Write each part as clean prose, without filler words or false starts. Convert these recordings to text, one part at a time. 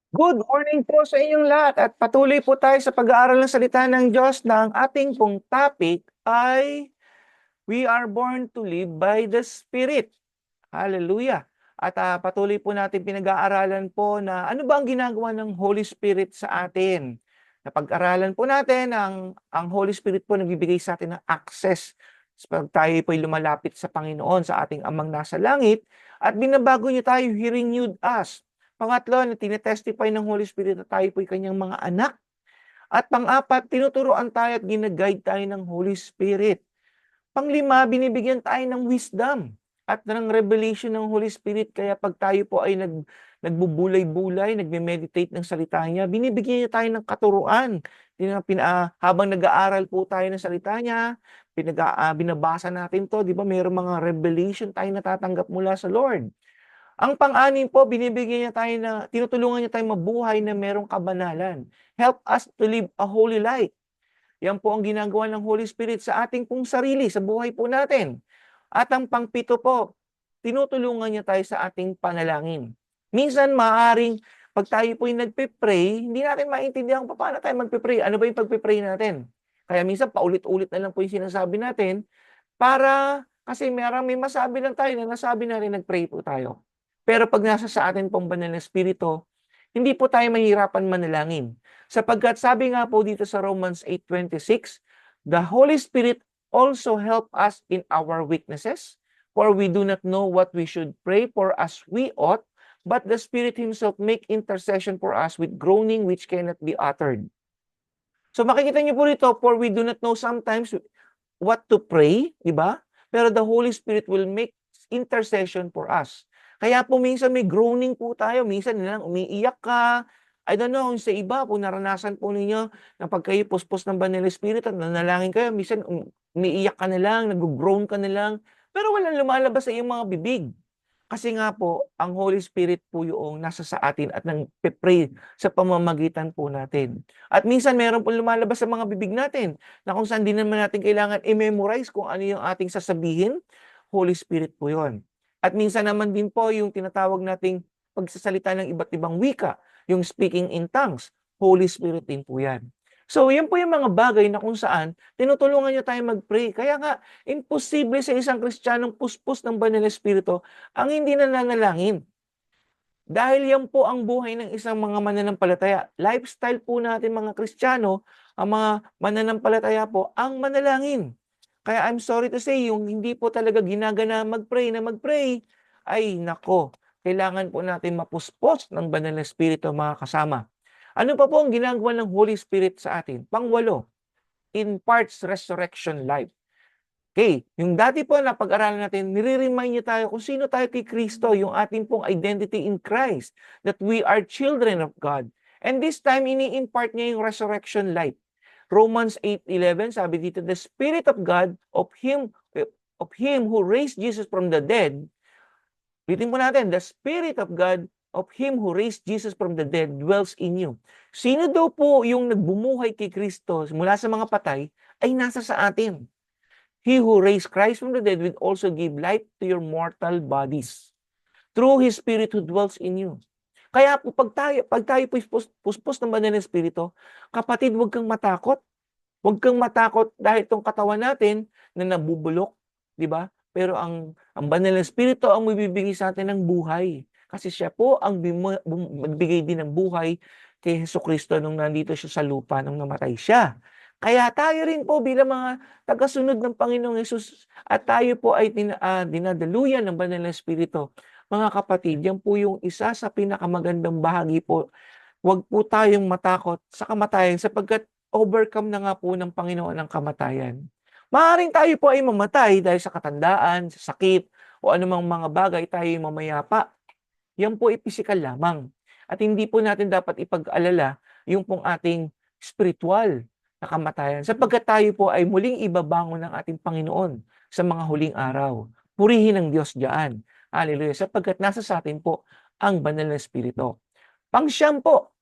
Good morning po sa inyong lahat at patuloy po tayo sa pag-aaral ng salita ng Diyos na ang ating pong topic ay We are born to live by the Spirit. Hallelujah! At patuloy po natin pinag-aaralan po na ano ba ang ginagawa ng Holy Spirit sa atin. Napag-aralan po natin ang Holy Spirit po nagbibigay sa atin ng access pag tayo po ay lumalapit sa Panginoon, sa ating Amang nasa langit, at binabago niyo tayo, He renewed us. Pangatlo, na tinetestify ng Holy Spirit na tayo po ay kanyang mga anak. At pang-apat, tinuturuan tayo at ginaguide tayo ng Holy Spirit. Panglima, binibigyan tayo ng wisdom at ng revelation ng Holy Spirit. Kaya pag tayo po ay nagbubulay-bulay, nagme-meditate ng salita niya, binibigyan niya tayo ng katuruan. Habang nag-aaral po tayo ng salita niya, binabasa natin to, di ba? Mayroong mga revelation tayo natatanggap mula sa Lord. Ang pang-anim po, tinutulungan niya tayo mabuhay na merong kabanalan. Help us to live a holy life. Yan po ang ginagawa ng Holy Spirit sa ating pong sarili, sa buhay po natin. At ang pangpito po, tinutulungan niya tayo sa ating panalangin. Minsan maaring pag tayo po yung nagpe-pray, hindi natin maintindihan kung paano tayo magpe-pray. Ano ba yung pagpe-pray natin? Kaya minsan paulit-ulit na lang po yung sinasabi natin kasi may masabi lang tayo na nasabi natin nag-pray po tayo. Pero pag nasa sa atin pong banal na espiritu, hindi po tayo mahirapan manalangin. Sapagkat sabi nga po dito sa Romans 8:26, the Holy Spirit also help us in our weaknesses, for we do not know what we should pray for as we ought, but the Spirit Himself make intercession for us with groaning which cannot be uttered. So makikita niyo po dito, for we do not know sometimes what to pray, di ba? Pero the Holy Spirit will make intercession for us. Kaya po minsan may groaning po tayo, minsan nilang umiiyak ka. I don't know, sa iba po naranasan po ninyo na pag kayo puspos ng Banal na Espiritu at nanalangin kayo, minsan umiiyak ka na lang, nag-groan ka na lang, pero walang lumalabas sa iyong mga bibig. Kasi nga po, ang Holy Spirit po yung nasa sa atin at nang-pray sa pamamagitan po natin. At minsan meron po lumalabas sa mga bibig natin na kung saan din naman natin kailangan i-memorize kung ano yung ating sasabihin, Holy Spirit po yon. At minsan naman din po yung tinatawag nating pagsasalita ng iba't ibang wika, yung speaking in tongues, Holy Spirit din po yan. So, yan po yung mga bagay na kung saan tinutulungan niyo tayo mag-pray. Kaya nga, imposible sa isang Kristiyanong puspos ng Banal na Espiritu ang hindi nananalangin. Dahil yan po ang buhay ng isang mga mananampalataya. Lifestyle po natin mga Kristiyano, ang mga mananampalataya po, ang manalangin. Kaya I'm sorry to say, yung hindi po talaga ginagana mag-pray, ay nako, kailangan po natin mapuspos ng Banal na Espiritu mga kasama. Ano pa po ang ginagawa ng Holy Spirit sa atin? Pangwalo, imparts resurrection life. Okay, yung dati po na pag-aralan natin, nire-remind niya tayo kung sino tayo kay Kristo, yung ating pong identity in Christ, that we are children of God. And this time, ini-impart niya yung resurrection life. Romans 8:11, sabi dito, the Spirit of God, of Him who raised Jesus from the dead, ulitin po natin, the Spirit of God, of Him who raised Jesus from the dead, dwells in you. Sino daw po yung nagbumuhay kay Kristo mula sa mga patay, ay nasa sa atin. He who raised Christ from the dead will also give life to your mortal bodies through His Spirit who dwells in you. Kaya po pag tayo puspos ng Banal na Espiritu, kapatid, huwag kang matakot. Huwag kang matakot dahil itong katawan natin na nabubulok, di ba? Pero ang Banal na Espiritu ang magbibigay sa atin ng buhay. Kasi siya po ang magbigay din ng buhay kay Jesucristo nung nandito siya sa lupa, nung namatay siya. Kaya tayo rin po bilang mga tagasunod ng Panginoong Hesus at tayo po ay dinadaluyan ng Banal na Espiritu. Mga kapatid, yan po yung isa sa pinakamagandang bahagi po. Huwag po tayong matakot sa kamatayan sapagkat overcome na nga po ng Panginoon ang kamatayan. Maaaring tayo po ay mamatay dahil sa katandaan, sa sakit, o anumang mga bagay tayo ay mamayapa. Yan po ay physical lamang. At hindi po natin dapat ipag-alala yung pong ating spiritual na kamatayan. Sapagkat tayo po ay muling ibabangon ng ating Panginoon sa mga huling araw. Purihin ang Diyos diyan. Hallelujah. Sapagkat nasa sa atin po ang banal na Espiritu. Pang-siyam po,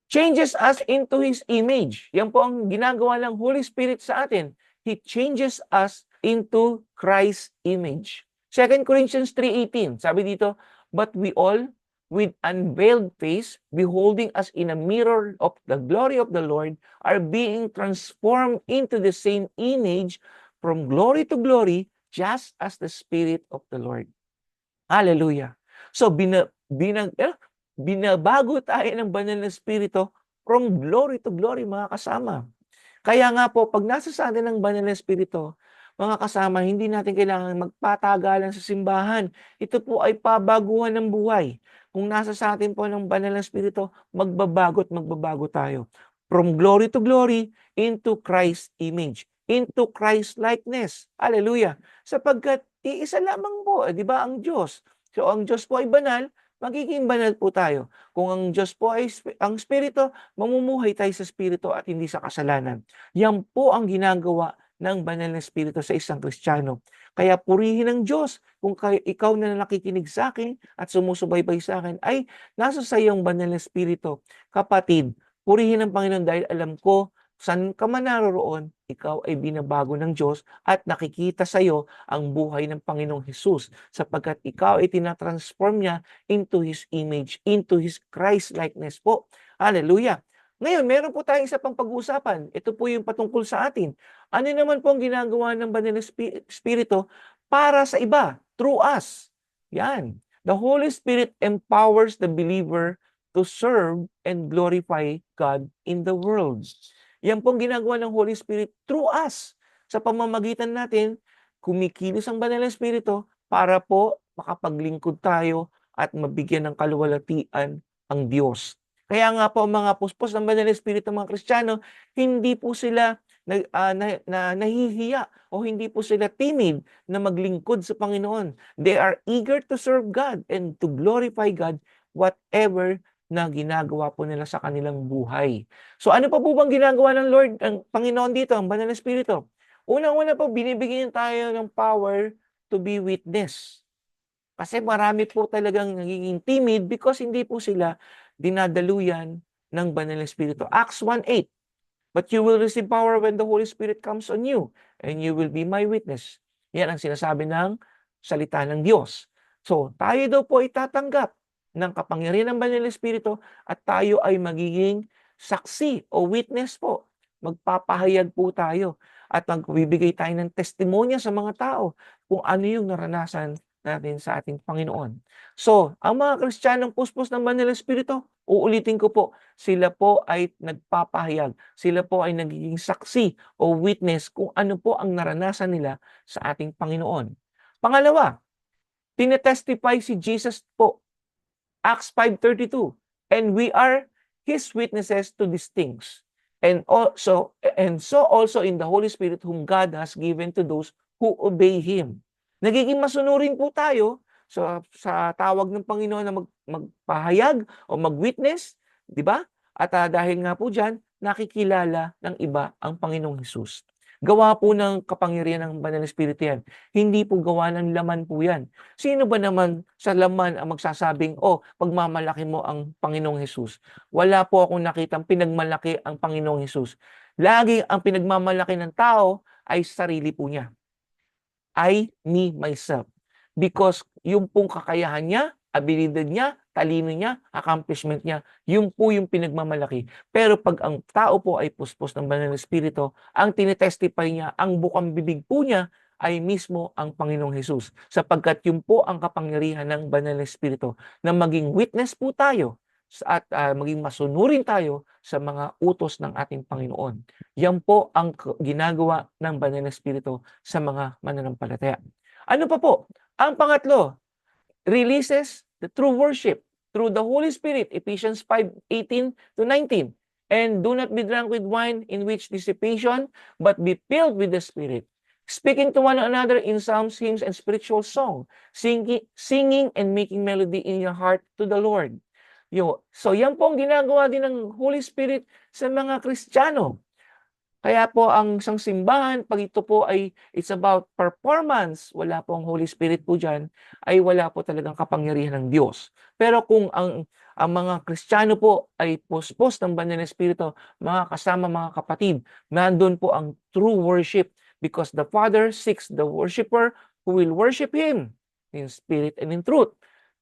changes us into His image. Yan po ang ginagawa ng Holy Spirit sa atin. He changes us into Christ's image. 2 Corinthians 3:18, sabi dito, but we all, with unveiled face, beholding as in a mirror of the glory of the Lord, are being transformed into the same image from glory to glory, just as the Spirit of the Lord. Hallelujah. So, binabago tayo ng banal na Espiritu from glory to glory, mga kasama. Kaya nga po, pag nasa sa atin ang banal na Espiritu, mga kasama, hindi natin kailangan magpatagalan sa simbahan. Ito po ay pabaguhan ng buhay. Kung nasa sa atin po ng banal na Espiritu, magbabago at magbabago tayo. From glory to glory, into Christ's image, into Christ likeness. Hallelujah. Sapagkat iisa lamang po, di ba, ang Diyos. So, ang Diyos po ay banal, magiging banal po tayo. Kung ang Diyos po ay ang Espiritu, mamumuhay tayo sa Espiritu at hindi sa kasalanan. Yan po ang ginagawa ng banal na Espiritu sa isang Kristiyano. Kaya purihin ng Diyos kung ikaw na nakikinig sa akin at sumusubaybay sa akin ay nasa sa iyong banal na Espiritu. Kapatid, purihin ang Panginoon dahil alam ko saan ka man naroroon, ikaw ay binabago ng Diyos at nakikita sa iyo ang buhay ng Panginoong Hesus sapagkat ikaw ay tinatransform niya into His image, into His Christ-likeness po. Hallelujah! Ngayon, meron po tayong isa pang pag-uusapan. Ito po yung patungkol sa atin. Ano naman po ang ginagawa ng Banal na Espiritu para sa iba, through us? Yan. The Holy Spirit empowers the believer to serve and glorify God in the world. Yan pong ginagawa ng Holy Spirit through us. Sa pamamagitan natin, kumikilos ang Banal na Espiritu para po makapaglingkod tayo at mabigyan ng kaluwalhatian ang Diyos. Kaya nga po mga puspos ng Banal na Espiritu ng mga Kristiyano, hindi po sila nahihiya o hindi po sila timid na maglingkod sa Panginoon. They are eager to serve God and to glorify God whatever na ginagawa po nila sa kanilang buhay. So ano pa po bang ginagawa ng Lord, ang Panginoon dito, ang Banal na Espiritu? Unang-una po, binibigyan tayo ng power to be witness. Kasi marami po talagang nagiging timid because hindi po sila dinadaluyan ng Banal na Espiritu. Acts 1:8. But you will receive power when the Holy Spirit comes on you, and you will be my witness. Yan ang sinasabi ng salita ng Diyos. So, tayo daw po itatanggap ng kapangyarihan ng Banal na Espiritu at tayo ay magiging saksi o witness po. Magpapahayag po tayo at magbibigay tayo ng testimonya sa mga tao kung ano yung naranasan natin sa ating Panginoon. So, ang mga Kristiyanong puspos ng Banal na Espiritu, uulitin ko po, sila po ay nagpapahayag, sila po ay nagiging saksi o witness kung ano po ang naranasan nila sa ating Panginoon. Pangalawa, tinetestify si Jesus po. Acts 5:32, and we are His witnesses to these things. And so also in the Holy Spirit whom God has given to those who obey Him. Nagiging masunurin po tayo sa tawag ng Panginoon na magpahayag o mag-witness, di ba? At dahil nga po diyan, nakikilala ng iba ang Panginoong Hesus. Gawa po ng kapangyarihan ng Banal na Espiritu yan. Hindi po gawa ng laman po yan. Sino ba naman sa laman ang magsasabing, pagmamalaki mo ang Panginoong Hesus? Wala po akong nakitang pinagmalaki ang Panginoong Hesus. Lagi ang pinagmamalaki ng tao ay sarili po niya. I, me, myself. Because yung pong kakayahan niya, abilidad niya, talino niya, accomplishment niya, yun po yung pinagmamalaki. Pero pag ang tao po ay puspos ng Banal na Espiritu, ang tinetestify niya, ang bukang bibig po niya, ay mismo ang Panginoong Hesus. Sapagkat yun po ang kapangyarihan ng Banal na Espiritu na maging witness po tayo at maging masunurin tayo sa mga utos ng ating Panginoon. Yan po ang ginagawa ng Banal na Espiritu sa mga mananampalataya. Ano pa po? Ang pangatlo, releases the true worship through the Holy Spirit, Ephesians 5:18-19. And do not be drunk with wine in which dissipation, but be filled with the Spirit, speaking to one another in psalms, hymns, and spiritual song, singing and making melody in your heart to the Lord. So yan po ang ginagawa din ng Holy Spirit sa mga Kristiyano. Kaya po ang isang simbahan, pag ito po ay it's about performance, wala po ang Holy Spirit po dyan, ay wala po talagang kapangyarihan ng Diyos. Pero kung ang mga Kristiyano po ay puspos ng Banal na Espiritu, mga kasama, mga kapatid, nandun po ang true worship because the Father seeks the worshiper who will worship Him in spirit and in truth.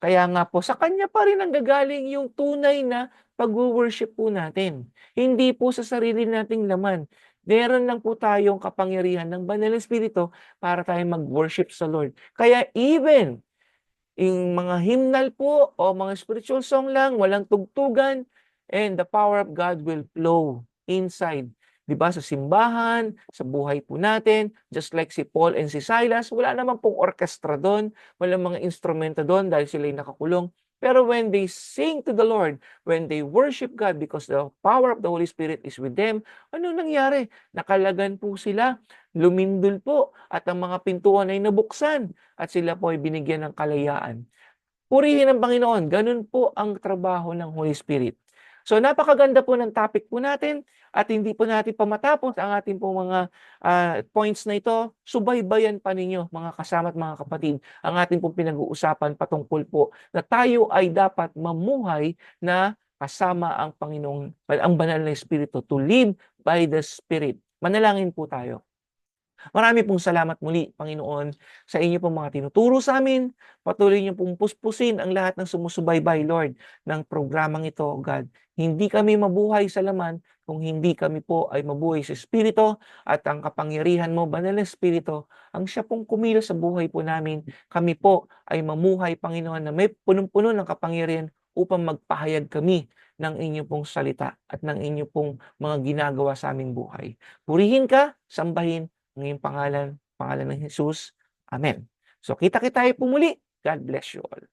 Kaya nga po, sa Kanya pa rin nanggagaling yung tunay na pag-worship po natin. Hindi po sa sarili nating laman. Meron lang po tayong kapangyarihan ng Banal na Espiritu para tayo mag-worship sa Lord. Kaya even yung mga hymnal po o mga spiritual song lang, walang tugtugan, and the power of God will flow inside. 'Di ba? Sa simbahan, sa buhay po natin, just like si Paul and si Silas, wala naman pong orkestra doon, walang mga instrumento doon dahil sila ay nakakulong. Pero when they sing to the Lord, when they worship God because the power of the Holy Spirit is with them, ano nangyari? Nakalagan po sila, lumindol po, at ang mga pintuan ay nabuksan at sila po ay binigyan ng kalayaan. Purihin ang Panginoon, ganun po ang trabaho ng Holy Spirit. So napakaganda po ng topic po natin at hindi po natin pa matapos ang ating po mga points na ito. Subaybayan pa ninyo mga kasama at mga kapatid ang ating pong pinag-uusapan patungkol po na tayo ay dapat mamuhay na kasama ang Panginoong, ang banal na Espiritu, to live by the Spirit. Manalangin po tayo. Marami pong salamat muli, Panginoon, sa inyo pong mga tinuturo sa amin. Patuloy niyo pong puspusin ang lahat ng sumusubaybay, Lord, ng programang ito, God. Hindi kami mabuhay sa laman kung hindi kami po ay mabuhay sa Espiritu at ang kapangyarihan mo, Banal na Espiritu, ang siya pong kumilos sa buhay po namin. Kami po ay mamuhay, Panginoon, na may punong-puno ng kapangyarihan upang magpahayag kami ng inyo pong salita at ng inyo pong mga ginagawa sa aming buhay. Purihin ka, sambahin, ng iyong pangalan, pangalan ng Jesus. Amen. So kita-kita tayo po muli. God bless you all.